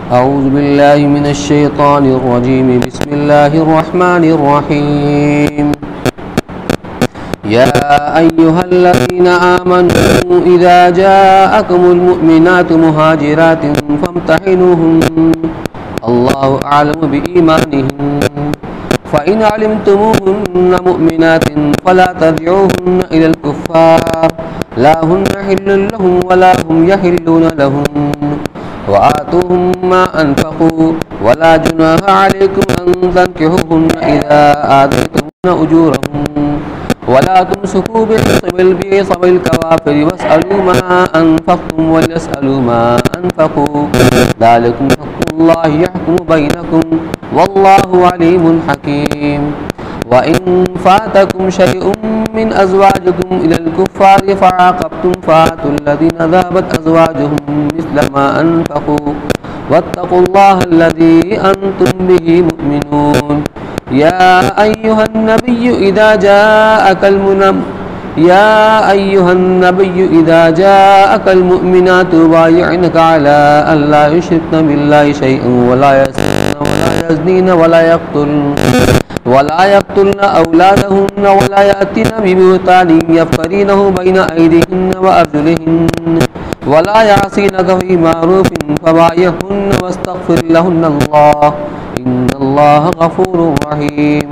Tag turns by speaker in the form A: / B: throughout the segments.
A: أعوذ بالله من الشيطان الرجيم. بسم الله الرحمن الرحيم. يا أيها الذين آمنوا إذا جاءكم المؤمنات مهاجرات فامتحنوهن الله أعلم بإيمانهن فإن علمتموهن مؤمنات فلا ترجعوهن إلى الكفار لا هن حل لهم ولا هم يحلون لهم وآتوهم ما أنفقوا ولا جناح عليكم أن تنكحوهن إذا آتيتموهن أجورهن ولا تمسكوا بالبيص والكوافر واسألوا ما أنفقتم وليسألوا ما أنفقوا ذلكم حكم الله يحكم بينكم والله عليم حكيم. وإن فاتكم شيء من أزواجكم إلى الكفار فعاقبتم فآتوا الذين ذهبت أزواجهم مثل ما أنفقوا واتقوا الله الذي أنتم به مؤمنون. يا أيها النبي إذا جاءك المؤمنات يبايعنك على أن لا يشركن بالله شيئا ولا يزنين ولا يقتلن أولادهن ولا يأتين ببهتان يفترينه بين أيديهن وأرجلهن ولا يعصينك في معروف فبايعهن واستغفر لهن الله إن الله غفور رحيم.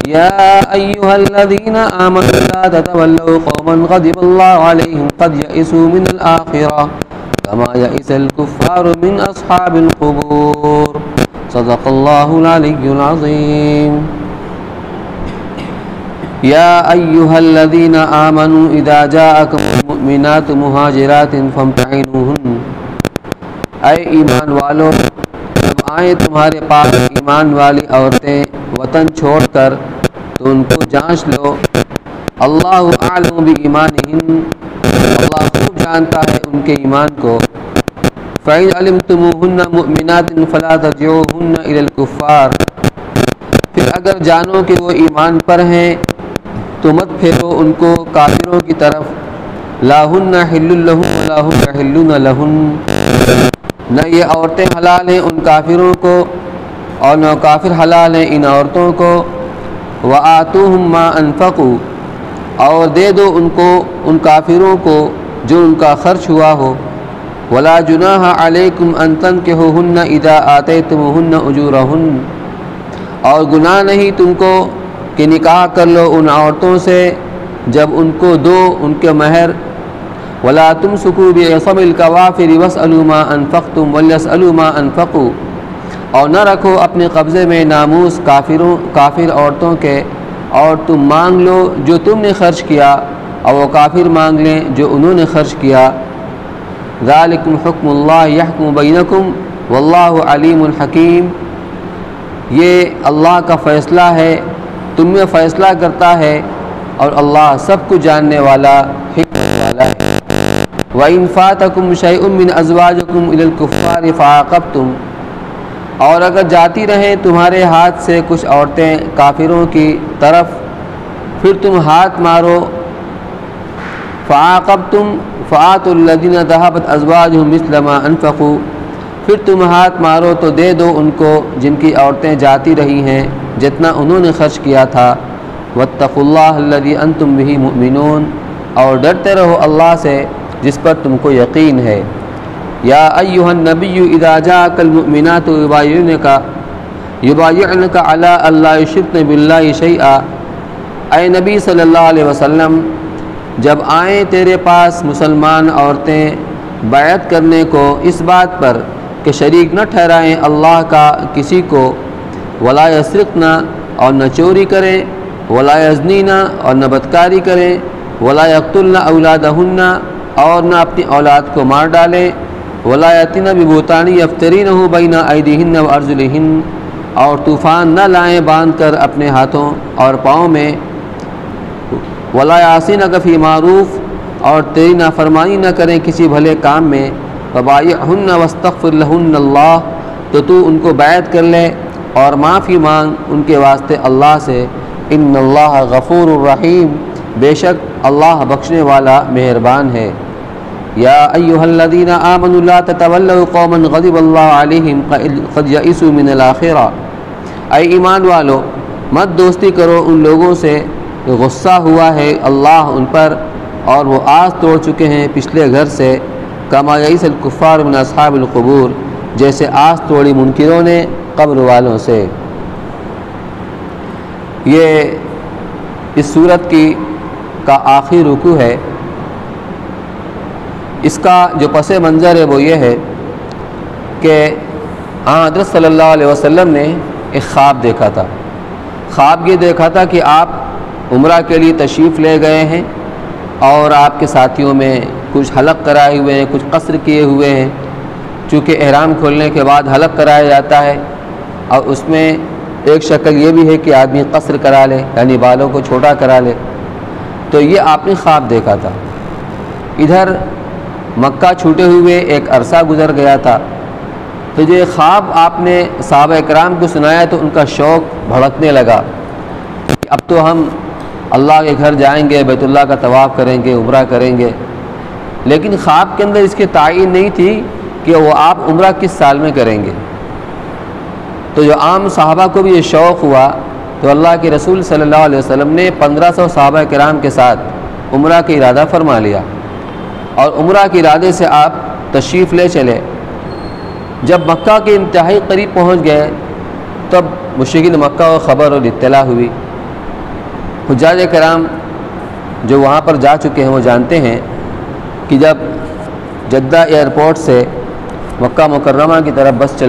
A: يا أيها الذين آمنوا لا تتولوا قوما غضب الله عليهم قد يئسوا من الآخرة كما يئس الكفار من أصحاب القبور. صدق الله العلي العظيم. يا أيها الذين آمنوا إذا جاءكم المؤمنات مهاجرات فامتحنوهن. اے ایمان والو، جب آئیں تمہارے پاس ایمان والی عورتیں وطن چھوڑ کر تو ان کو جانچ لو. اللہ اعلم بایمانہن، اللہ خوب جانتا ہے ان کے ایمان کو. فإن علمتموهن مؤمنات فلا ترجعوهن إلى الكفار، پھر اگر جانو کہ وہ ایمان پر ہیں تو مت پھیرو ان کو کافروں کی طرف. لا ہن حل لہم ولا هم يحلون لہن، نہ یہ عورتیں حلال ہیں ان کافروں کو اور نہ کافر حلال ہیں ان عورتوں کو. وآتوہم ما انفقوا، اور دے دو ان کو ان کافروں کو جو ان کا خرچ ہوا ہو. ولا جناح علیکم ان تنکحوہن اذا آتیتموہن اجورہن، اور گناہ نہیں تم کو کہ نکاح کر لو ان عورتوں سے جب ان کو دو ان کے مہر. ولا تمسکوا بعصم الکوافر واسألوا ما انفقتم وليسألوا ما انفقوا، اور نہ رکھو اپنے قبضے میں ناموس کافر عورتوں کے، اور تم مانگ لو جو تم نے خرچ کیا اور وہ کافر مانگ لیں جو انہوں نے خرچ کیا. ذالکم حکم اللہ یحکم بینکم واللہ علیم حکیم. یہ اللہ کا فیصلہ ہے، تم میں فیصلہ کرتا ہے اور اللہ سب کچھ جاننے والا حکمت والا ہے. وَإِن فَاتَكُمْ شَيْءٌ مِّنْ أَزْوَاجِكُمْ إِلَى الْكُفَّارِ فَعَاقَبْتُمْ، اور اگر جاتی رہیں تمہارے ہاتھ سے کچھ عورتیں کافروں کی طرف پھر تم ہاتھ مارو. فَعَاقَبْتُمْ فَآتُوا الَّذِينَ ذَهَبَتْ أَزْوَاجُهُمْ مِثْلَ مَا أَنفَقُوا، پھر تم ہاتھ مارو تو دے دو ان کو جن کی عورتیں جاتی رہی ہیں جتنا انہوں نے خرچ کیا تھا. واتقوا اللہ الذی انتم بہ مؤمنون، اور ڈرتے رہو اللہ سے جس پر تم کو یقین ہے. یا ایھا النبی اذا جاءک المؤمنات یبایعنک علی ان لا یشرکن باللہ شیئا، اے نبی صلی اللہ علیہ وسلم جب آئیں تیرے پاس مسلمان عورتیں بیعت کرنے کو اس بات پر کہ شریک نہ ٹھہرائیں اللہ کا کسی کو. ولا یسرقن، اور نہ چوری کریں. ولا یزنین، اور نہ بدکاری کریں. ولا یقتلن اولادہن، اور نہ اپنی اولاد کو مار ڈالیں. ولا یأتین ببہتان یفترینہ بین ایدیہن وارجلہن، اور طوفان نہ لائیں باندھ کر اپنے ہاتھوں اور پاؤں میں. ولا یعصینک فی معروف، اور تیری نافرمانی نہ کریں کسی بھلے کام میں. فبایعہن واستغفر لہن اللہ، تو ان کو بیعت کر لے اور معافی مانگ ان کے واسطے اللہ سے. ان اللہ غفور الرحیم، بے شک اللہ بخشنے والا مہربان ہے. یا ایھا الذین آمنوا لا تتولوا قوما غضب اللہ علیہم قد یئسوا من الآخرہ، اے ایمان والو مت دوستی کرو ان لوگوں سے کہ غصہ ہوا ہے اللہ ان پر اور وہ آس توڑ چکے ہیں پچھلے گھر سے، کما یئس الکفار من اصحاب القبور، جیسے آس توڑی منکروں نے قبر والوں سے۔ یہ اس صورت کا آخری رکوع ہے۔ اس کا جو پس منظر ہے وہ یہ ہے کہ حضرت صلی اللہ علیہ وسلم نے ایک خواب دیکھا تھا۔ خواب یہ دیکھا تھا کہ آپ عمرہ کے لیے تشریف لے گئے ہیں اور آپ کے ساتھیوں میں کچھ حلق کرائے ہوئے ہیں، کچھ قصر کیے ہوئے ہیں، چونکہ احرام کھولنے کے بعد حلق کرایا جاتا ہے، اور اس میں ایک شکل یہ بھی ہے کہ آدمی قصر کرا لے، یعنی بالوں کو چھوٹا کرا لے۔ تو یہ آپ نے خواب دیکھا تھا۔ ادھر مکہ چھوٹے ہوئے ایک عرصہ گزر گیا تھا، تو جو خواب آپ نے صحابہ کرام کو سنایا تو ان کا شوق بھڑکنے لگا کہ اب تو ہم اللہ کے گھر جائیں گے، بیت اللہ کا طواف کریں گے، عمرہ کریں گے، لیکن خواب کے اندر اس کی تعین نہیں تھی کہ وہ آپ عمرہ کس سال میں کریں گے۔ تو جو عام صحابہ کو بھی یہ شوق ہوا تو اللہ کے رسول صلی اللہ علیہ وسلم نے 1500 صحابہ کرام کے ساتھ عمرہ کا ارادہ فرما لیا، اور عمرہ کے ارادے سے آپ تشریف لے چلے۔ جب مکہ کے انتہائی قریب پہنچ گئے تب مشرکین مکہ کو خبر اور اطلاع ہوئی۔ حجاج کرام جو وہاں پر جا چکے ہیں وہ جانتے ہیں کہ جب جدہ ایئرپورٹ سے مکہ مکرمہ کی طرف بس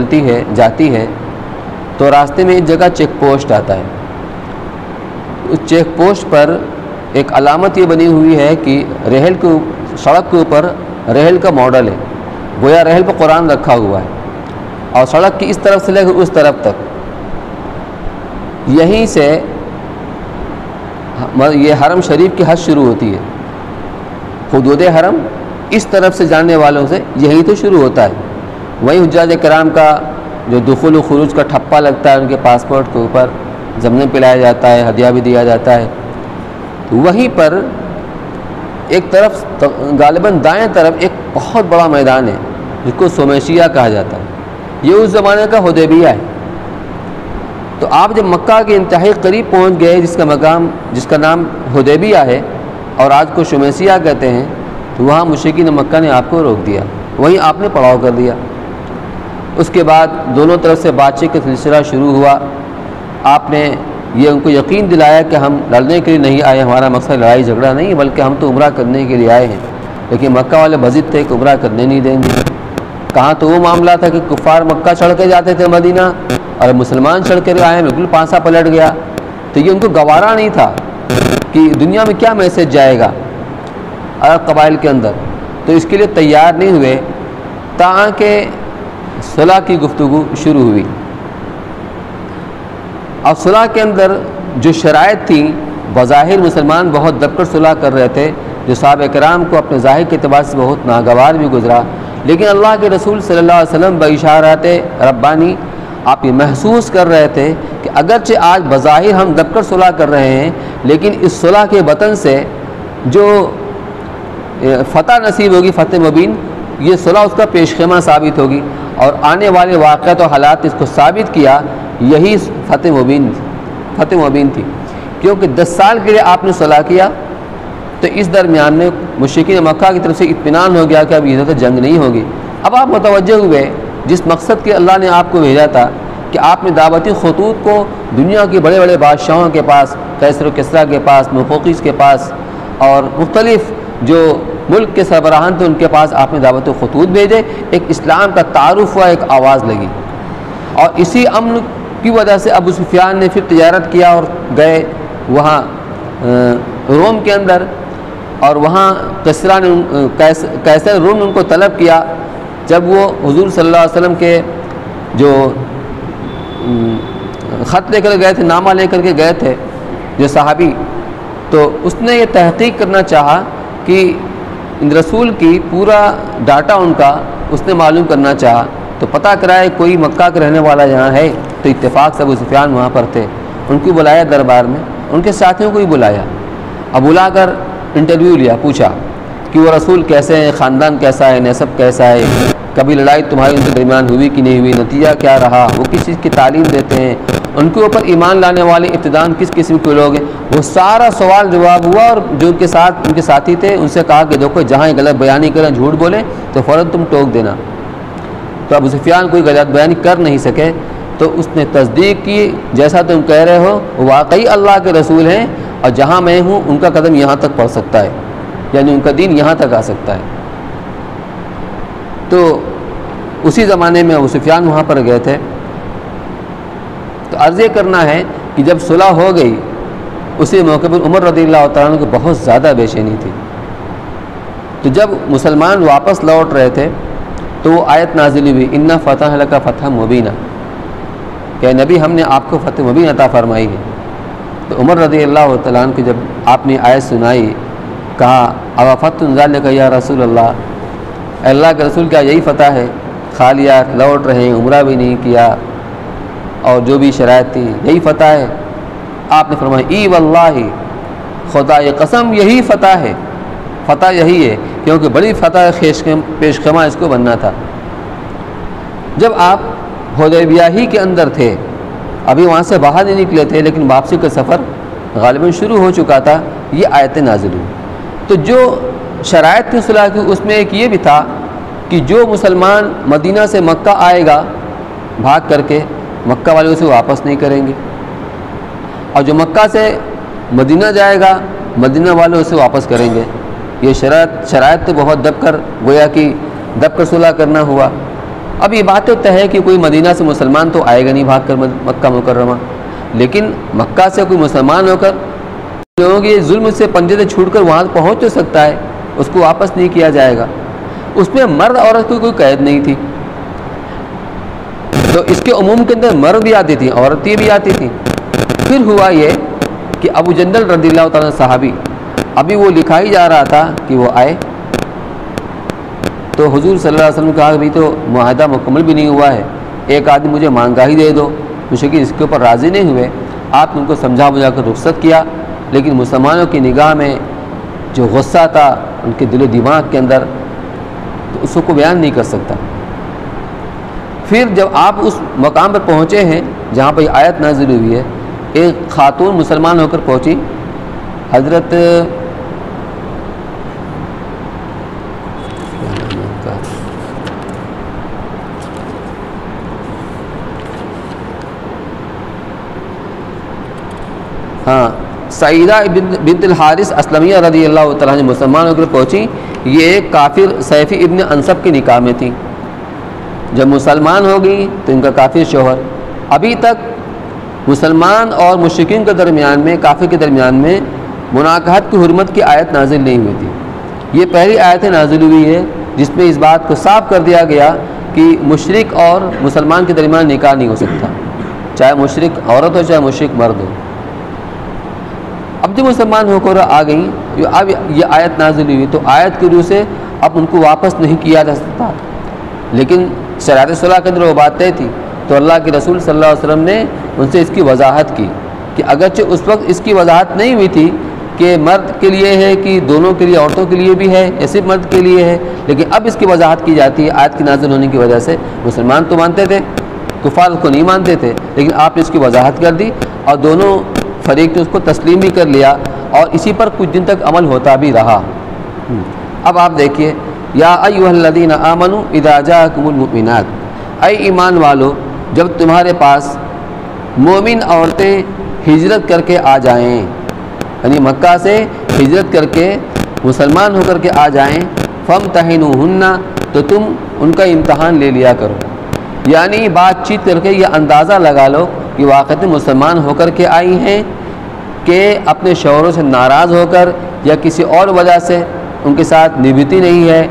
A: جاتی ہے تو راستے میں ایک جگہ چیک پوسٹ آتا ہے۔ اس چیک پوسٹ پر ایک علامت یہ بنی ہوئی ہے کہ سڑک کے اوپر ریل کا ماڈل ہے، گویا ریل پہ قرآن رکھا ہوا ہے، اور سڑک کی اس طرف سے لے کر اس طرف تک یہیں سے یہ حرم شریف کی حج شروع ہوتی ہے۔ حدود حرم اس طرف سے جانے والوں سے یہی تو شروع ہوتا ہے۔ وہیں حجاج کرام کا جو دخول و خروج کا ٹھپا لگتا ہے، ان کے پاسپورٹ کے اوپر زمزم پلایا جاتا ہے، ہدیہ بھی دیا جاتا ہے۔ تو وہیں پر ایک طرف غالباً دائیں طرف ایک بہت بڑا میدان ہے جس کو سومیشیہ کہا جاتا ہے، یہ اس زمانے کا حدیبیہ ہے۔ تو آپ جب مکہ کے انتہائی قریب پہنچ گئے جس کا نام حدیبیہ ہے اور آج کو شمیسیہ کہتے ہیں، تو وہاں مشرکین مکہ نے آپ کو روک دیا، وہیں آپ نے پڑاؤ کر دیا۔ اس کے بعد دونوں طرف سے بات چیت کا سلسلہ شروع ہوا۔ آپ نے یہ ان کو یقین دلایا کہ ہم لڑنے کے لیے نہیں آئے، ہمارا مقصد لڑائی جھگڑا نہیں بلکہ ہم تو عمرہ کرنے کے لیے آئے ہیں، لیکن مکہ والے بضد تھے کہ عمرہ کرنے نہیں دیں گے۔ کہاں تو وہ معاملہ تھا کہ کفار مکہ چھڑ کے جاتے تھے مدینہ، اور مسلمان چھڑ کے آئے، بالکل پانسا پلٹ گیا۔ تو یہ ان کو گوارا نہیں تھا کہ دنیا میں کیا میسج جائے گا عرب قبائل کے اندر، تو اس کے لیے تیار نہیں ہوئے تاکہ صلح کی گفتگو شروع ہوئی۔ اب صلح کے اندر جو شرائط تھیں، بظاہر مسلمان بہت دب کر صلح کر رہے تھے، جو صحابہ کرام کو اپنے ظاہر کے اعتبار سے بہت ناگوار بھی گزرا، لیکن اللہ کے رسول صلی اللہ علیہ وسلم باشارات ربانی آپ یہ محسوس کر رہے تھے کہ اگرچہ آج بظاہر ہم دب کر صلح کر رہے ہیں، لیکن اس صلح کے بطن سے جو فتح نصیب ہوگی، فتح مبین، یہ صلح اس کا پیش خیمہ ثابت ہوگی، اور آنے والے واقعات و حالات اس کو ثابت کیا، یہی فتح مبین تھی، کیونکہ 10 سال کے لیے آپ نے صلح کیا، تو اس درمیان میں مشرکین مکہ کی طرف سے اطمینان ہو گیا کہ اب ادھر جنگ نہیں ہوگی۔ اب آپ متوجہ ہوئے جس مقصد کے اللہ نے آپ کو بھیجا تھا کہ آپ نے دعوتی خطوط کو دنیا کے بڑے بڑے بادشاہوں کے پاس، قیصر و کسریٰ کے پاس، مقوقس کے پاس، اور مختلف جو ملک کے سربراہان تھے ان کے پاس آپ نے دعوت خطوط بھیجے، ایک اسلام کا تعارف ہوا، ایک آواز لگی، اور اسی امن کی وجہ سے ابو سفیان نے پھر تجارت کیا اور گئے وہاں روم کے اندر، اور وہاں قیصر روم نے ان کو طلب کیا۔ جب وہ حضور صلی اللہ علیہ وسلم کے جو خط لے کر گئے تھے، نامہ لے کر کے گئے تھے جو صحابی، تو اس نے یہ تحقیق کرنا چاہا کہ ان رسول کی پورا ڈاٹا ان کا اس نے معلوم کرنا چاہا، تو پتہ کرائے کوئی مکہ کا رہنے والا یہاں ہے، تو اتفاق سے ابو سفیان وہاں پر تھے، ان کو بلایا دربار میں، ان کے ساتھیوں کو ہی بلایا، اب بلا کر انٹرویو لیا، پوچھا کہ وہ رسول کیسے ہیں، خاندان کیسا ہے، نسب کیسا ہے، کبھی لڑائی تمہاری ان کے درمیان ہوئی کہ نہیں ہوئی، نتیجہ کیا رہا، وہ کس چیز کی تعلیم دیتے ہیں، ان کے اوپر ایمان لانے والے ابتداءً کس قسم کے لوگ ہیں، وہ سارا سوال جواب ہوا۔ اور جو ان کے ساتھی تھے ان سے کہا کہ دیکھو جہاں یہ غلط بیانی کریں، جھوٹ بولیں تو فوراً تم ٹوک دینا۔ تو ابو سفیان کوئی غلط بیانی کر نہیں سکے، تو اس نے تصدیق کی جیسا تم کہہ رہے ہو واقعی اللہ کے رسول ہیں، اور جہاں میں ہوں ان کا قدم یہاں تک پہنچ سکتا ہے، یعنی ان کا دین یہاں تک آ سکتا ہے۔ تو اسی زمانے میں ابو سفیان وہاں پر گئے تھے۔ تو عرض یہ کرنا ہے کہ جب صلح ہو گئی اسی موقع پر عمر رضی اللہ تعالیٰ عنہ کو بہت زیادہ بے چینی تھی۔ تو جب مسلمان واپس لوٹ رہے تھے تو وہ آیت نازل ہوئی انا فتح لک فتح مبینہ، کہ نبی ہم نے آپ کو فتح مبین عطا فرمائی ہے۔ تو عمر رضی اللہ تعالیٰ عنہ کو جب آپ نے آیت سنائی، کہا اوا فتح ذالک یا رسول اللہ، اے اللہ کے رسول کیا یہی فتح ہے؟ خالیہ لوٹ رہے ہیں، عمرہ بھی نہیں کیا، اور جو بھی شرائط تھی یہی فتح ہے؟ آپ نے فرمایا ای واللہ، خدا یہ قسم یہی فتح ہے، فتح یہی ہے، کیونکہ بڑی فتح پیش خیمہ اس کو بننا تھا۔ جب آپ حدیبیہ ہی کے اندر تھے، ابھی وہاں سے باہر نہیں نکلے تھے، لیکن واپسی کا سفر غالباً شروع ہو چکا تھا، یہ آیتیں نازل ہوئی۔ تو جو شرائط تھی صلح کی، اس میں ایک یہ بھی تھا کہ جو مسلمان مدینہ سے مکہ آئے گا بھاگ کر کے، مکہ والے اسے واپس نہیں کریں گے، اور جو مکہ سے مدینہ جائے گا مدینہ والے اسے واپس کریں گے۔ یہ شرائط تو بہت دب کر گویا کہ دب کر صلح کرنا ہوا۔ اب یہ بات تو طے ہے کہ کوئی مدینہ سے مسلمان تو آئے گا نہیں بھاگ کر مکہ مکرمہ، لیکن مکہ سے کوئی مسلمان ہو کر لوگوں کے ظلم سے پنجے سے چھوٹ کر وہاں پہنچ تو سکتا ہے، اس کو واپس نہیں کیا جائے گا۔ اس میں مرد عورت کی کوئی قید نہیں تھی، تو اس کے عموم کے اندر مرد بھی آتی تھی، عورتیں بھی آتی تھیں۔ پھر ہوا یہ کہ ابو جندل رضی اللہ تعالیٰ صحابی، ابھی وہ لکھا ہی جا رہا تھا کہ وہ آئے، تو حضور صلی اللہ علیہ وسلم نے کہا ابھی تو معاہدہ مکمل بھی نہیں ہوا ہے، ایک آدمی مجھے مانگاہی دے دو۔ مشرکین اس کے اوپر راضی نہیں ہوئے، آپ نے ان کو سمجھا بجھا کر رخصت کیا، لیکن مسلمانوں کی نگاہ میں جو غصہ تھا ان کے دل و دماغ کے اندر، تو اس کو بیان نہیں کر سکتا۔ پھر جب آپ اس مقام پر پہنچے ہیں جہاں پہ آیت نازل ہوئی ہے، ایک خاتون مسلمان ہو کر پہنچی، حضرت سعیدہ بنت الحارث اسلمیہ رضی اللہ تعالیٰ عنہ مسلمان ہو کر پہنچی۔ یہ ایک کافر سیفی ابن انصب کے نکاح میں تھی۔ جب مسلمان ہو گئی تو ان کا کافر شوہر، ابھی تک مسلمان اور مشرکین کے درمیان میں، کافر کے درمیان میں مناکحت کی حرمت کی آیت نازل نہیں ہوئی تھی۔ یہ پہلی آیت نازل ہوئی ہے جس میں اس بات کو صاف کر دیا گیا کہ مشرک اور مسلمان کے درمیان نکاح نہیں ہو سکتا، چاہے مشرک عورت ہو چاہے مشرک مرد ہو۔ اب جو مسلمان ہو کر آ گئیں، اب یہ آیت نازل ہوئی تو آیت کی روح سے اب ان کو واپس نہیں کیا جا سکتا، لیکن شرائط صلح کے اندر وہ بات طے تھی۔ تو اللہ کے رسول صلی اللہ علیہ وسلم نے ان سے اس کی وضاحت کی کہ اگرچہ اس وقت اس کی وضاحت نہیں ہوئی تھی کہ مرد کے لیے ہے کہ دونوں کے لیے، عورتوں کے لیے بھی ہے یا صرف مرد کے لیے ہے، لیکن اب اس کی وضاحت کی جاتی ہے آیت کی نازل ہونے کی وجہ سے۔ مسلمان تو مانتے تھے، کفار کو نہیں مانتے تھے، لیکن آپ نے اس کی وضاحت کر دی اور دونوں فریق نے اس کو تسلیم بھی کر لیا، اور اسی پر کچھ دن تک عمل ہوتا بھی رہا۔ اب آپ دیکھیے، یا ایھا الذین آمنوا اذا جاءکم المؤمنات، اے ایمان والو جب تمہارے پاس مومن عورتیں ہجرت کر کے آ جائیں، یعنی مکہ سے ہجرت کر کے مسلمان ہو کر کے آ جائیں، فامتحنوہن، تو تم ان کا امتحان لے لیا کرو، یعنی بات چیت کر کے یہ اندازہ لگا لو کہ واقعی مسلمان ہو کر کے آئی ہیں کہ اپنے شوہروں سے ناراض ہو کر یا کسی اور وجہ سے ان کے ساتھ نبھتی نہیں ہے،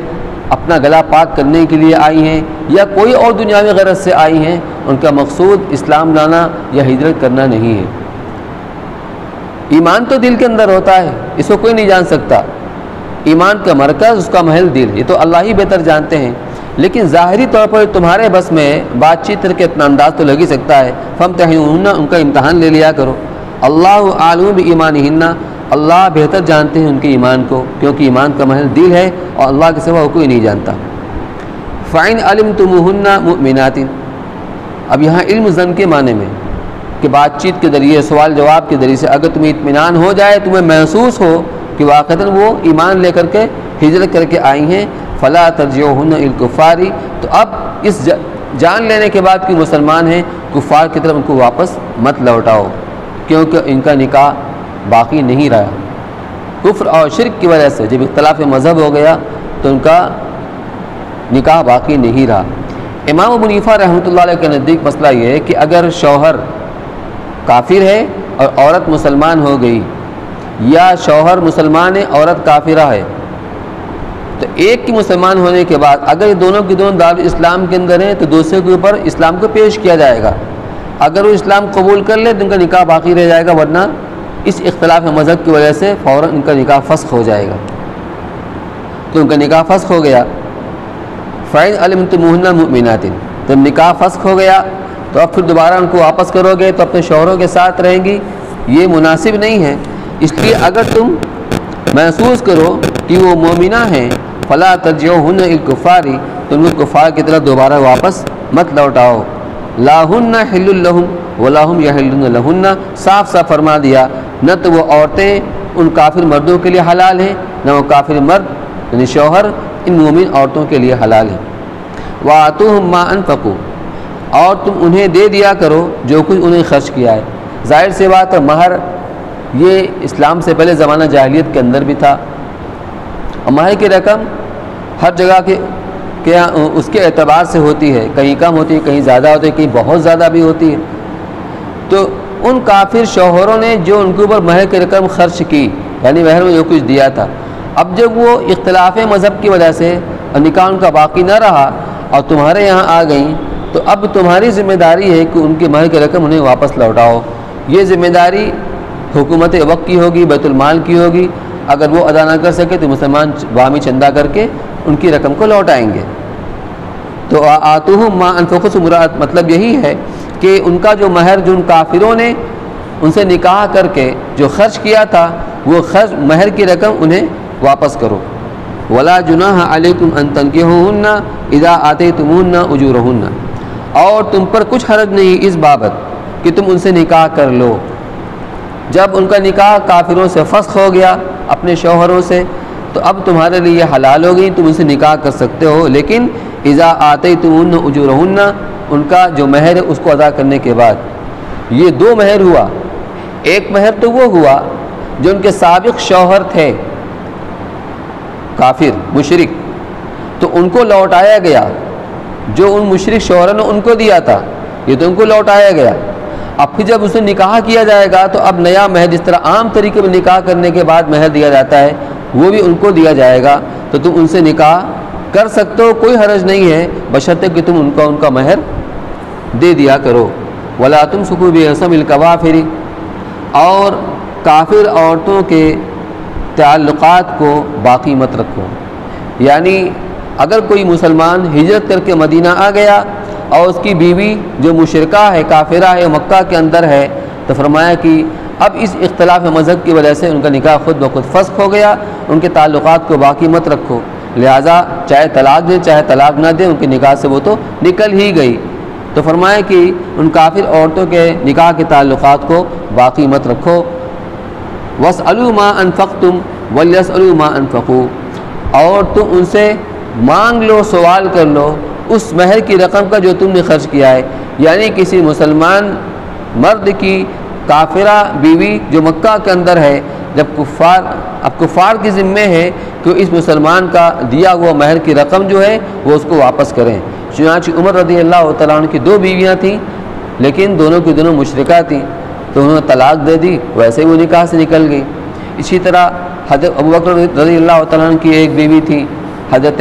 A: اپنا گلا پاک کرنے کے لیے آئی ہیں، یا کوئی اور دنیاوی غرض سے آئی ہیں، ان کا مقصود اسلام لانا یا ہجرت کرنا نہیں ہے۔ ایمان تو دل کے اندر ہوتا ہے، اس کو کوئی نہیں جان سکتا، ایمان کا مرکز، اس کا محل دل، یہ تو اللہ ہی بہتر جانتے ہیں، لیکن ظاہری طور پر تمہارے بس میں بات چیت کر کے اتنا انداز تو لگ ہی سکتا ہے۔ فامتحنوہن، ان کا امتحان لے لیا کرو، اللہ عالم بایمانہن، اللہ بہتر جانتے ہیں ان کے ایمان کو، کیونکہ ایمان کا محل دل ہے اور اللہ کے سوا کوئی نہیں جانتا۔ فَإِنْ عَلِمْتُمُوهُنَّ مُؤْمِنَاتٍ، اب یہاں علم ظن کے معنی میں کہ بات چیت کے ذریعے، سوال جواب کے ذریعے سے اگر تمہیں اطمینان ہو جائے، تمہیں محسوس ہو کہ واقعتاً وہ ایمان لے کر کے ہجرت کر کے آئی ہیں، فَلَا تَرْجِعُوهُنَّ إِلَى الْكُفَّارِ، تو اب اس جان لینے کے بعد کہ مسلمان ہیں، کفار کی طرف ان کو واپس مت لوٹاؤ، کیونکہ ان کا نکاح باقی نہیں رہا۔ کفر اور شرک کی وجہ سے جب اختلاف مذہب ہو گیا تو ان کا نکاح باقی نہیں رہا۔ امام ابو حنیفہ رحمۃ اللہ علیہ کے نزدیک مسئلہ یہ ہے کہ اگر شوہر کافر ہے اور عورت مسلمان ہو گئی، یا شوہر مسلمان ہے عورت کافرہ ہے، تو ایک کی مسلمان ہونے کے بعد اگر یہ دونوں کی دونوں دار اسلام کے اندر ہیں تو دوسرے کے اوپر اسلام کو پیش کیا جائے گا۔ اگر وہ اسلام قبول کر لے تو ان کا نکاح باقی رہ جائے گا، ورنہ اس اختلاف مذہب کی وجہ سے فوراً ان کا نکاح فسخ ہو جائے گا۔ تو ان کا نکاح فسخ ہو گیا۔ فَإِنْ عَلِمْتُمُوهُنَّ مُؤْمِنَاتٍ، جب نکاح فسخ ہو گیا تو اب پھر دوبارہ ان کو واپس کرو گے تو اپنے شوہروں کے ساتھ رہیں گی، یہ مناسب نہیں ہے۔ اس لیے اگر تم محسوس کرو کہ وہ مومنہ ہیں، فَلَا تَرْجِعُوهُنَّ إِلَى الْكُفَّارِ، تو ان کو کفار کی طرف دوبارہ واپس مت لوٹاؤ۔ لَا هُنَّ حِلٌّ لَهُمْ وَلَا هُمْ يَحِلُّونَ لَهُنَّ، صاف صاف فرما دیا، نہ تو وہ عورتیں ان کافر مردوں کے لیے حلال ہیں، نہ وہ کافر مرد یعنی شوہر ان مومن عورتوں کے لیے حلال ہیں۔ وَآتُوهُمْ مَا أَنفَقُوا، اور تم انہیں دے دیا کرو جو کچھ انہیں خرچ کیا ہے۔ ظاہر سی بات ہے، مہر یہ اسلام سے پہلے زمانہ جاہلیت کے اندر بھی تھا، اور مہر کی رقم ہر جگہ کے اس کے اعتبار سے ہوتی ہے، کہیں کم ہوتی ہے، کہیں زیادہ ہوتی ہے، کہیں بہت زیادہ بھی ہوتی ہے۔ تو ان کافر شوہروں نے جو ان کے اوپر مہر کی رقم خرچ کی، یعنی مہر میں جو کچھ دیا تھا، اب جب وہ اختلاف مذہب کی وجہ سے نکاح ان کا باقی نہ رہا اور تمہارے یہاں آ گئیں، تو اب تمہاری ذمہ داری ہے کہ ان کی مہر کی رقم انہیں واپس لوٹاؤ۔ یہ ذمہ داری حکومت وقت کی ہوگی، بیت المال کی ہوگی، اگر وہ ادا نہ کر سکے تو مسلمان باہمی چندہ کر کے ان کی رقم کو لوٹائیں گے۔ تو آتوہم ما انفقوا سے مراد مطلب یہی ہے کہ ان کا جو مہر جو ان کافروں نے ان سے نکاح کر کے جو خرچ کیا تھا، وہ خرچ مہر کی رقم انہیں واپس کرو۔ ولا جناح علیکم ان تنکحوہن اذا آتیتموہن اجورہن، اور تم پر کچھ حرج نہیں اس بابت کہ تم ان سے نکاح کر لو۔ جب ان کا نکاح کافروں سے فسخ ہو گیا اپنے شوہروں سے، تو اب تمہارے لیے یہ حلال ہو گئی، تم ان سے نکاح کر سکتے ہو، لیکن اذا آتیتموہن اجورہن، ان کا جو مہر ہے اس کو ادا کرنے کے بعد۔ یہ دو مہر ہوا، ایک مہر تو وہ ہوا جو ان کے سابق شوہر تھے کافر مشرک، تو ان کو لوٹایا گیا، جو ان مشرک شوہروں نے ان کو دیا تھا یہ تو ان کو لوٹایا گیا۔ اب پھر جب اسے نکاح کیا جائے گا تو اب نیا مہر، جس طرح عام طریقے میں نکاح کرنے کے بعد مہر دیا جاتا ہے، وہ بھی ان کو دیا جائے گا، تو تم ان سے نکاح کر سکتے ہو، کوئی حرج نہیں ہے، بشرطے کہ تم ان کا مہر دے دیا کرو۔ ولا تمسکوا بعصم الکوافر، اور کافر عورتوں کے تعلقات کو باقی مت رکھو۔ یعنی اگر کوئی مسلمان ہجرت کر کے مدینہ آ گیا اور اس کی بیوی جو مشرکہ ہے، کافرہ ہے، مکہ کے اندر ہے، تو فرمایا کہ اب اس اختلاف مذہب کی وجہ سے ان کا نکاح خود بخود فسخ ہو گیا، ان کے تعلقات کو باقی مت رکھو، لہٰذا چاہے طلاق دیں چاہے طلاق نہ دیں، ان کے نکاح سے وہ تو نکل ہی گئی۔ تو فرمایا کہ ان کافر عورتوں کے نکاح کے تعلقات کو باقی مت رکھو۔ وَاسْأَلُوا مَا أَنفَقْتُمْ وَلْيَسْأَلُوا مَا أَنفَقُوا، اور تم ان سے مانگ لو، سوال کر لو اس مہر کی رقم کا جو تم نے خرچ کیا ہے۔ یعنی کسی مسلمان مرد کی کافرہ بیوی جو مکہ کے اندر ہے، جب کفار کی ذمہ ہے کہ اس مسلمان کا دیا ہوا مہر کی رقم جو ہے وہ اس کو واپس کریں۔ چنانچہ عمر رضی اللہ تعالیٰ عنہ کی دو بیویاں تھیں، لیکن دونوں کی دونوں مشرکہ تھیں، تو انہوں نے طلاق دے دی، ویسے ہی وہ نکاح سے نکل گئی۔ اسی طرح حضرت ابوبکر رضی اللہ تعالیٰ عنہ کی ایک بیوی تھی، حضرت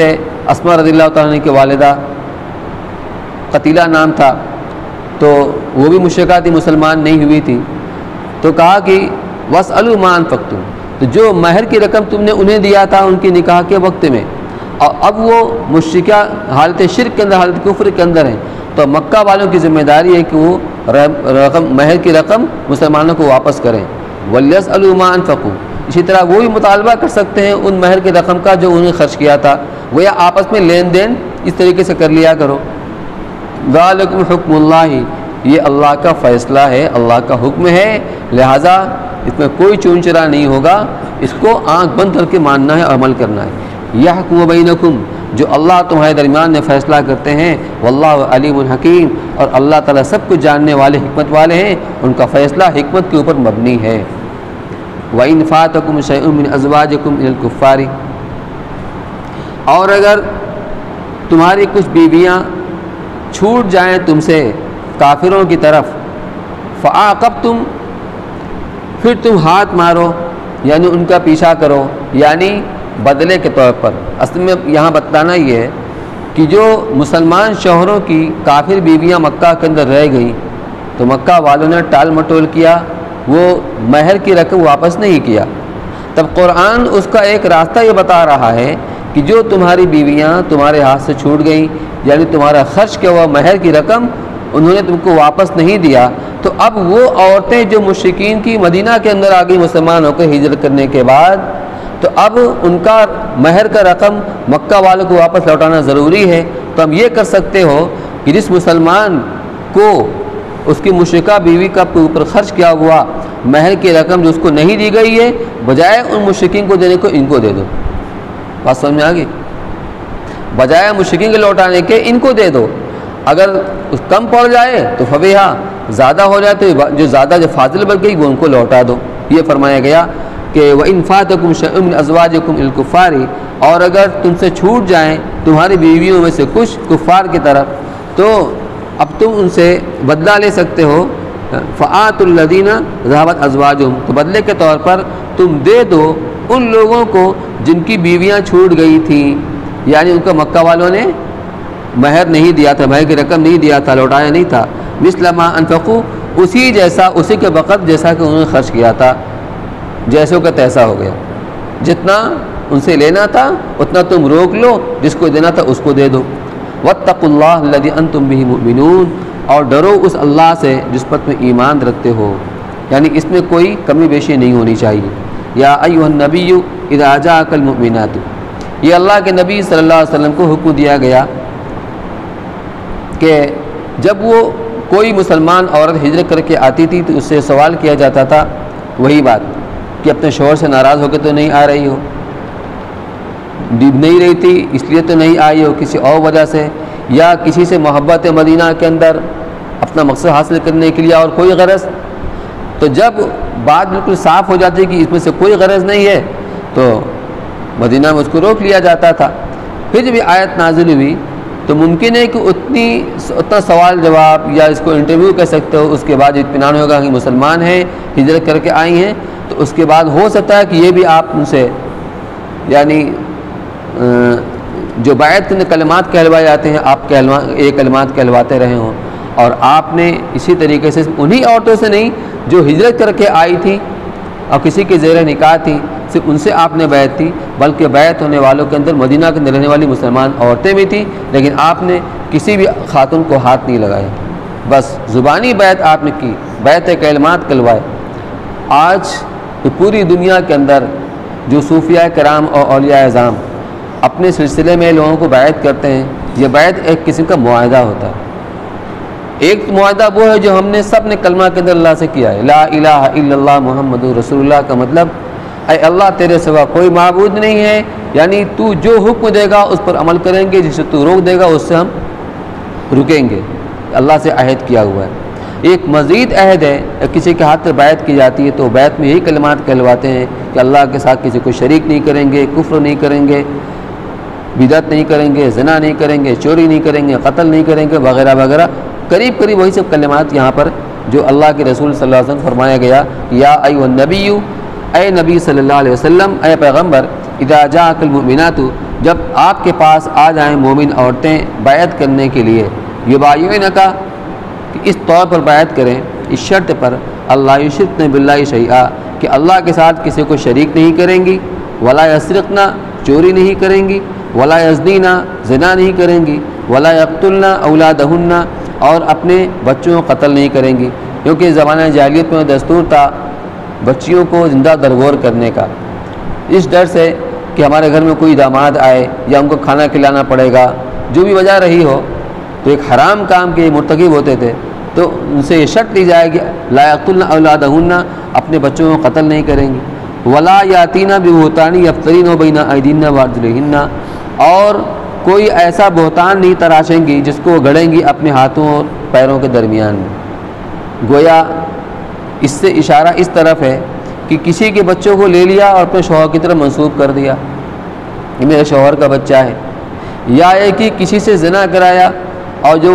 A: اسماء رضی اللہ تعالیٰ عنہ کی والدہ، قتیلہ نام تھا، تو وہ بھی مشرکہ تھی، مسلمان نہیں ہوئی تھی۔ تو کہا کہ وَاسْأَلُوا مَا أَنفَقْتُمْ، تو جو مہر کی رقم تم نے انہیں دیا تھا ان کی نکاح کے وقت میں، اور اب وہ مشرکہ حالت شرک کے اندر، حالت کفر کے اندر ہیں، تو مکہ والوں کی ذمہ داری ہے کہ وہ مہر کی رقم مسلمانوں کو واپس کریں۔ وَلْيَسْأَلُوا مَا أَنفَقُوا، اسی طرح وہ بھی مطالبہ کر سکتے ہیں ان مہر کی رقم کا جو انہیں خرچ کیا تھا، گویا آپس میں لین دین اس طریقے سے کر لیا کرو۔ ذالکم حکم اللہ، یہ اللہ کا فیصلہ ہے، اللہ کا حکم ہے، لہٰذا اس میں کوئی چون چرا نہیں ہوگا، اس کو آنکھ بند کر کے ماننا ہے اور عمل کرنا ہے۔ یحکم بینکم، جو اللہ تمہارے درمیان میں فیصلہ کرتے ہیں، واللہ علیم الحکیم، اور اللہ تعالیٰ سب کچھ جاننے والے، حکمت والے ہیں، ان کا فیصلہ حکمت کے اوپر مبنی ہے۔ وَإِنْ فَاتَكُمْ شَيْءٌ مِّنْ أَزْوَاجِكُمْ إِلَى الْكُفَّارِ، اور اگر تمہاری کچھ بیویاں چھوٹ جائیں تم سے کافروں کی طرف، فَعَاقَبْتُمْ، پھر تم ہاتھ مارو، یعنی ان کا پیچھا کرو، یعنی بدلے کے طور پر۔ اصل میں یہاں بتلانا یہ ہے کہ جو مسلمان شوہروں کی کافر بیویاں مکہ کے اندر رہ گئیں تو مکہ والوں نے ٹال مٹول کیا، وہ مہر کی رقم واپس نہیں کیا۔ تب قرآن اس کا ایک راستہ یہ بتا رہا ہے کہ جو تمہاری بیویاں تمہارے ہاتھ سے چھوٹ گئیں، یعنی تمہارا خرچ کیا ہوا مہر کی رقم انہوں نے تم کو واپس نہیں دیا، تو اب وہ عورتیں جو مشرکین کی مدینہ کے اندر آ گئی مسلمان ہو کر ہجرت کرنے کے بعد، تو اب ان کا مہر کا رقم مکہ والوں کو واپس لوٹانا ضروری ہے۔ تو اب یہ کر سکتے ہو کہ جس مسلمان کو اس کی مشرکہ بیوی کا اوپر خرچ کیا ہوا مہر کی رقم جو اس کو نہیں دی گئی ہے، بجائے ان مشرکین کو دینے کو ان کو دے دو۔ بات سمجھ میں آ گئی؟ بجائے مشرکین کے لوٹانے کے ان کو دے دو، اگر کم پڑ جائے تو فبیہا، زیادہ ہو جائے تو جو زیادہ جو فاضل بچ گئی وہ ان کو لوٹا دو۔ یہ فرمایا گیا کہ وَإِنْ فَاتَكُمْ شَيْءٌ مِّنْ أَزْوَاجِكُمْ إِلَى الْكُفَّارِ، اور اگر تم سے چھوٹ جائیں تمہاری بیویوں میں سے کچھ کفار کی طرف، تو اب تم ان سے بدلہ لے سکتے ہو۔ فَآتُوا الَّذِينَ ذَهَبَتْ أَزْوَاجُهُمْ، تو بدلے کے طور پر تم دے دو ان لوگوں کو جن کی بیویاں چھوٹ گئی تھیں، یعنی ان کو مکہ والوں نے مہر نہیں دیا تھا، مہر کی رقم نہیں دیا تھا، لوٹایا نہیں تھا۔ مِثْلَ مَا أَنفَقُوا، اسی جیسا، اسی کے وقت جیسا کہ انہوں نے خرچ کیا تھا، جیسے کا تیسا ہو گیا، جتنا ان سے لینا تھا اتنا تم روک لو، جس کو دینا تھا اس کو دے دو۔ وَاتَّقُوا اللَّهَ الَّذِي أَنْتُمْ بِهِ مُؤْمِنُونَ، اور ڈرو اس اللہ سے جس پر تم ایمان رکھتے ہو، یعنی اس میں کوئی کمی بیشی نہیں ہونی چاہیے۔ یا ایھا النبی اذا جاءک المؤمنات، یہ اللہ کے نبی صلی اللہ علیہ وسلم کو حکم دیا گیا کہ جب وہ کوئی مسلمان عورت ہجرت کر کے آتی تھی تو اس سے سوال کیا جاتا تھا، وہی بات کہ اپنے شوہر سے ناراض ہو کے تو نہیں آ رہی ہو، نہیں رہی تھی اس لیے تو نہیں آئی ہو، کسی اور وجہ سے، یا کسی سے محبت مدینہ کے اندر اپنا مقصد حاصل کرنے کے لیے اور کوئی غرض۔ تو جب بات بالکل صاف ہو جاتی کہ اس میں سے کوئی غرض نہیں ہے تو مدینہ میں اس کو روک لیا جاتا تھا۔ پھر جب یہ آیت نازل ہوئی تو ممکن ہے کہ اتنا سوال جواب یا اس کو انٹرویو کہہ سکتے ہو، اس کے بعد اطمینان ہوگا کہ مسلمان ہیں، ہجرت کر کے آئی ہیں، تو اس کے بعد ہو سکتا ہے کہ یہ بھی آپ ان سے یعنی جو بیعت کے کلمات کہلوائے جاتے ہیں، آپ یہ کلمات کہلواتے رہے ہوں، اور آپ نے اسی طریقے سے انہی عورتوں سے نہیں جو ہجرت کر کے آئی تھی اور کسی کے زیر نکاح تھی، صرف ان سے آپ نے بیعت تھی، بلکہ بیعت ہونے والوں کے اندر مدینہ کے اندر رہنے والی مسلمان عورتیں بھی تھیں، لیکن آپ نے کسی بھی خاتون کو ہاتھ نہیں لگایا، بس زبانی بیعت آپ نے کی، بیعت کلمات کہلوائے۔ آج پوری دنیا کے اندر جو صوفیاء کرام اور اولیاء اعظام اپنے سلسلے میں لوگوں کو بیعت کرتے ہیں، یہ بیعت ایک قسم کا معاہدہ ہوتا ہے۔ ایک معاہدہ وہ ہے جو ہم نے سب نے کلمہ کے اندر اللہ سے کیا ہے، لا الہ الا اللہ محمد رسول اللہ، کا مطلب اے اللہ تیرے سوا کوئی معبود نہیں ہے، یعنی تو جو حکم دے گا اس پر عمل کریں گے، جسے تو روک دے گا اس سے ہم رکیں گے، اللہ سے عہد کیا ہوا ہے۔ ایک مزید عہد ہے، کسی کے ہاتھ سے بیعت کی جاتی ہے تو بیعت میں یہی کلمات کہلواتے ہیں کہ اللہ کے ساتھ کسی کو شریک نہیں کریں گے، کفر نہیں کریں گے، بدعت نہیں کریں گے، زنا نہیں کریں گے، چوری نہیں کریں گے، قتل نہیں کریں گے، وغیرہ وغیرہ، قریب قریب وہی سب کلمات یہاں پر جو اللہ کے رسول صلی اللہ علیہ وسلم فرمایا گیا، یا ایھا النبی، اے نبی صلی اللہ علیہ وسلم، اے پیغمبر، اذا جاءک المؤمنات، جب آپ کے پاس آ جائیں مومن عورتیں بیعت کرنے کے لیے، یبایعنک، کہ اس طور پر بیعت کریں، اس شرط پر، اللہ یشرکن باللہ شیئا، کہ اللہ کے ساتھ کسی کو شریک نہیں کریں گی، ولا یسرقن، چوری نہیں کریں گی، ولا یزنین، زنا نہیں کریں گی، ولا یقتلن اولادہن، اور اپنے بچوں کو قتل نہیں کریں گی، کیونکہ زمانہ جاہلیت میں دستور تھا بچیوں کو زندہ درگور کرنے کا، اس ڈر سے کہ ہمارے گھر میں کوئی داماد آئے یا ہم کو کھانا کھلانا پڑے گا، جو بھی وجہ رہی ہو، تو ایک حرام کام کے مرتکب ہوتے تھے، تو ان سے یہ شرط لی جائے گی لا یقتلن اولادہن، اپنے بچوں کو قتل نہیں کریں گی، ولا یاتین ببہتان یفترین بین ایدیہن وارجلہن، اور کوئی ایسا بہتان نہیں تراشیں گی جس کو گڑیں گی اپنے ہاتھوں اور پیروں کے درمیان میں۔ گویا اس سے اشارہ اس طرف ہے کہ کسی کے بچوں کو لے لیا اور اپنے شوہر کی طرف منسوب کر دیا، یہ میرے شوہر کا بچہ ہے، یا یہ کہ کسی سے زنا کرایا اور جو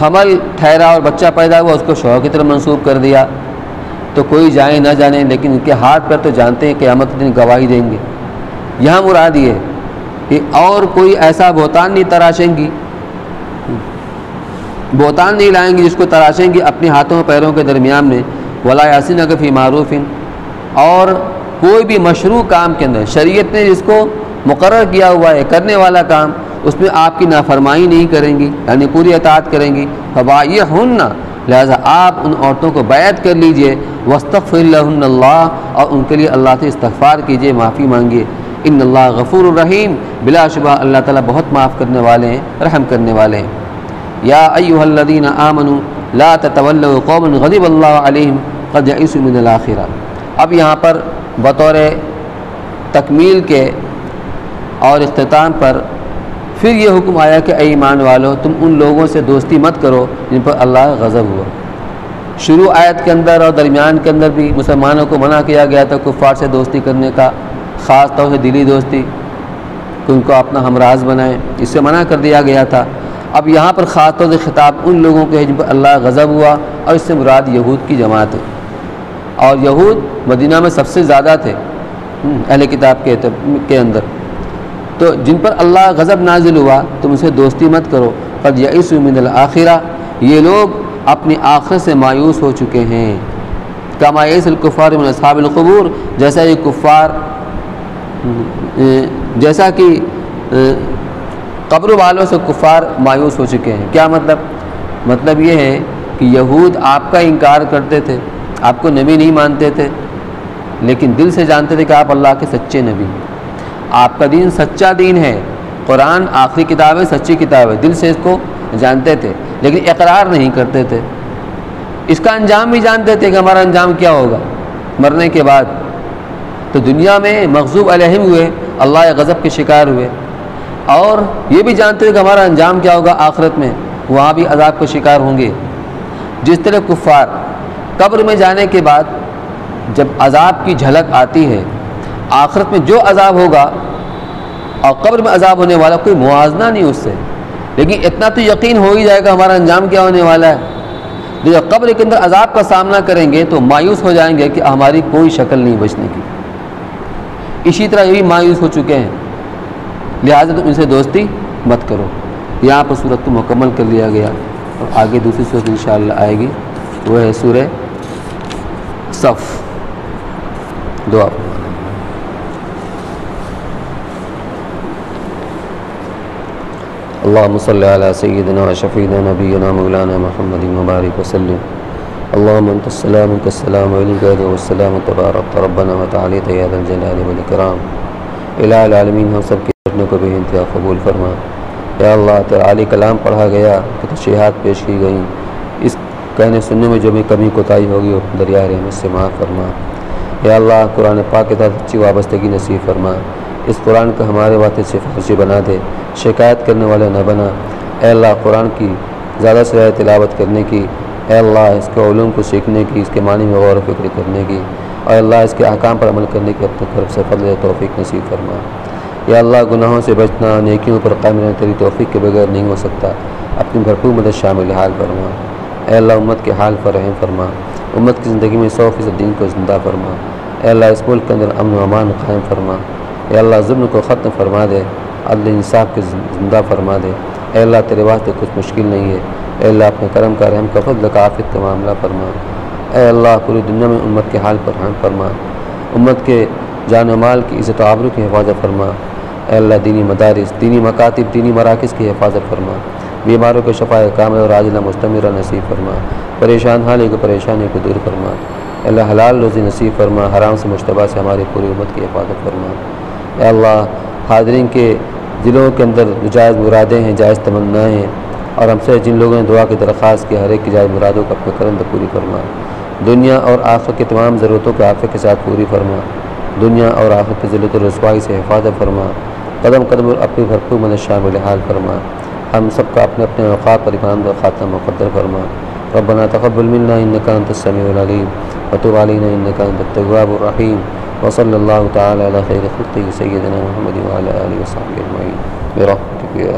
A: حمل ٹھہرا اور بچہ پیدا ہوا اس کو شوہر کی طرف منسوب کر دیا، تو کوئی جائے نہ جانے لیکن ان کے ہاتھ پر تو جانتے ہیں قیامت کے دن گواہی دیں گے۔ یہاں مراد یہ ہے کہ اور کوئی ایسا بہتان نہیں تراشیں گی، بہتان نہیں لائیں گی جس کو تراشیں گی اپنے ہاتھوں پیروں کے درمیان میں، ولا یعصینک فی معروف، اور کوئی بھی مشروع کام کے اندر شریعت نے جس کو مقرر کیا ہوا ہے کرنے والا کام، اس میں آپ کی نافرمانی نہیں کریں گی، یعنی پوری اطاعت کریں گی، فبایعہن، لہذا آپ ان عورتوں کو بیعت کر لیجئے، واستغفر لہن اللہ، اور ان کے لیے اللہ سے استغفار کیجئے، معافی مانگیے، ان اللہ غفور الرحیم، بلا شبہ اللہ تعالیٰ بہت معاف کرنے والے ہیں، رحم کرنے والے ہیں۔ یا ایھا الذین آمنوا لا تتولوا قوما غضب اللہ علیہم قد یئسوا من الآخرہ۔ اب یہاں پر بطور تکمیل کے اور اختتام پر پھر یہ حکم آیا کہ اے ایمان والو، تم ان لوگوں سے دوستی مت کرو جن پر اللہ غضب ہوا۔ شروع آیت کے اندر اور درمیان کے اندر بھی مسلمانوں کو منع کیا گیا تھا کفار سے دوستی کرنے کا، خاص طور سے دلی دوستی، کہ ان کو اپنا ہمراز بنائیں، اس سے منع کر دیا گیا تھا۔ اب یہاں پر خاص طور سے خطاب ان لوگوں کے جن پر اللہ غضب ہوا، اور اس سے مراد یہود کی جماعت ہے، اور یہود مدینہ میں سب سے زیادہ تھے اہل کتاب کے اندر، تو جن پر اللہ غضب نازل ہوا تم اسے دوستی مت کرو، قد یئسوا من الآخرہ، یہ لوگ اپنی آخرت سے مایوس ہو چکے ہیں، کما یئس الکفار من اصحاب القبور، جیسا یہ کفار جیسا کہ قبر والوں سے کفار مایوس ہو چکے ہیں۔ کیا مطلب یہ ہے کہ یہود آپ کا انکار کرتے تھے، آپ کو نبی نہیں مانتے تھے، لیکن دل سے جانتے تھے کہ آپ اللہ کے سچے نبی ہیں، آپ کا دین سچا دین ہے، قرآن آخری کتاب ہے، سچی کتاب ہے، دل سے اس کو جانتے تھے، لیکن اقرار نہیں کرتے تھے۔ اس کا انجام بھی جانتے تھے کہ ہمارا انجام کیا ہوگا مرنے کے بعد، تو دنیا میں مغضوب علیہم ہوئے، اللہ کے غضب کے شکار ہوئے، اور یہ بھی جانتے تھے کہ ہمارا انجام کیا ہوگا آخرت میں، وہاں بھی عذاب کا شکار ہوں گے۔ جس طرح کفار قبر میں جانے کے بعد جب عذاب کی جھلک آتی ہے، آخرت میں جو عذاب ہوگا اور قبر میں عذاب ہونے والا کوئی موازنہ نہیں اس سے، لیکن اتنا تو یقین ہو ہی جائے گا ہمارا انجام کیا ہونے والا ہے۔ جب قبر کے اندر عذاب کا سامنا کریں گے تو مایوس ہو جائیں گے کہ ہماری کوئی شکل نہیں بچنے کی۔ اسی طرح یہ بھی مایوس ہو چکے ہیں، لہٰذا تم ان سے دوستی مت کرو۔ یہاں پر سورت کو مکمل کر لیا گیا، اور آگے دوسری سورت انشاءاللہ آئے گی، وہ ہے سورہ صف۔ دعا اللہم صلی علی سیدنا و شفیعنا نبینا مولانا محمد مبارک وسلم۔ اللہم انت السلام منک السلام علیک والسلام تبارک ربنا وتعالیت یا ذا الجلال والاکرام۔ الہ العالمین ہم سب کے پڑھنے کو بے انتہا قبول فرما۔ یا اللہ تعالی کلام پڑھا گیا تو تشریحات پیش کی گئیں، اس کہنے سننے میں جو بھی کمی کوتاہی ہوگی وہ دریائے رحمت سے معاف فرما۔ یا اللہ قرآن پاک کے ساتھ اچھی وابستگی نصیب فرما، اس قرآن کو ہمارے واسطے سے فرضی بنا دے، شکایت کرنے والے نہ بنا۔ اے اللہ قرآن کی زیادہ سے زیادہ تلاوت کرنے کی، اے اللہ اس کے علوم کو سیکھنے کی، اس کے معنی میں غور و فکر کرنے کی، اور اللہ اس کے احکام پر عمل کرنے کی اپنے طرف سے فضل توفیق نصیب فرما۔ یا اللہ گناہوں سے بچنا، نیکیوں پر قائم رہنا تیری توفیق کے بغیر نہیں ہو سکتا، اپنی بھرپور مدد شامل حال فرما۔ اے اللہ امت کے حال پر رحم فرما، امت کی زندگی میں 100% دین کو زندہ فرما۔ اے اللہ اس ملک کے اندر امن و امان قائم فرما۔ اے اللہ ظلم کو ختم فرما دے، عدل انصاف کے زندہ فرما دے۔ اے اللہ تیرے واسطے کچھ مشکل نہیں ہے، اے اللہ اپنے کرم کا رحم کا فضل کا عافیت کا معاملہ فرما۔ اے اللہ پوری دنیا میں امت کے حال پر رحم فرما، امت کے جان و مال کی عزت و آبرو کی حفاظت فرما۔ اے اللہ دینی مدارس، دینی مکاتب، دینی مراکز کی حفاظت فرما، بیماروں کو شفا کامل اور عاجلہ مستمرہ نصیب فرما، پریشان حالی کو پریشانی کو دور فرما۔ اللہ حلال روزی نصیب فرما، حرام سے مشتبہ سے ہماری پوری امت کی حفاظت فرما۔ اے اللہ حاضرین کے دلوں کے اندر جائز مرادیں ہیں، جائز تمنائیں ہیں، اور ہم سے جن لوگوں نے دعا کی درخواست کی، ہر ایک کی جائز مرادوں کو اپنے کرم سے پوری فرما۔ دنیا اور آخرت کی تمام ضرورتوں کو عافیت کے ساتھ پوری فرما۔ دنیا اور آخرت کی ذلت و رسوائی سے حفاظت فرما۔ قدم قدم اپنی بھرپور مدد شامل حال فرما۔ ہم سب کا اپنے اپنے اوقات پر ایمان و خاتمہ مقدر فرما۔ ربنا تقبل منا انک انت السمیع العلیم وتب علینا انک انت التواب الرحیم، وصلی اللہ تعالی علی خیر خلقہ سیدنا محمد وعلی آلہ وصحبہ اجمعین برحمتک یا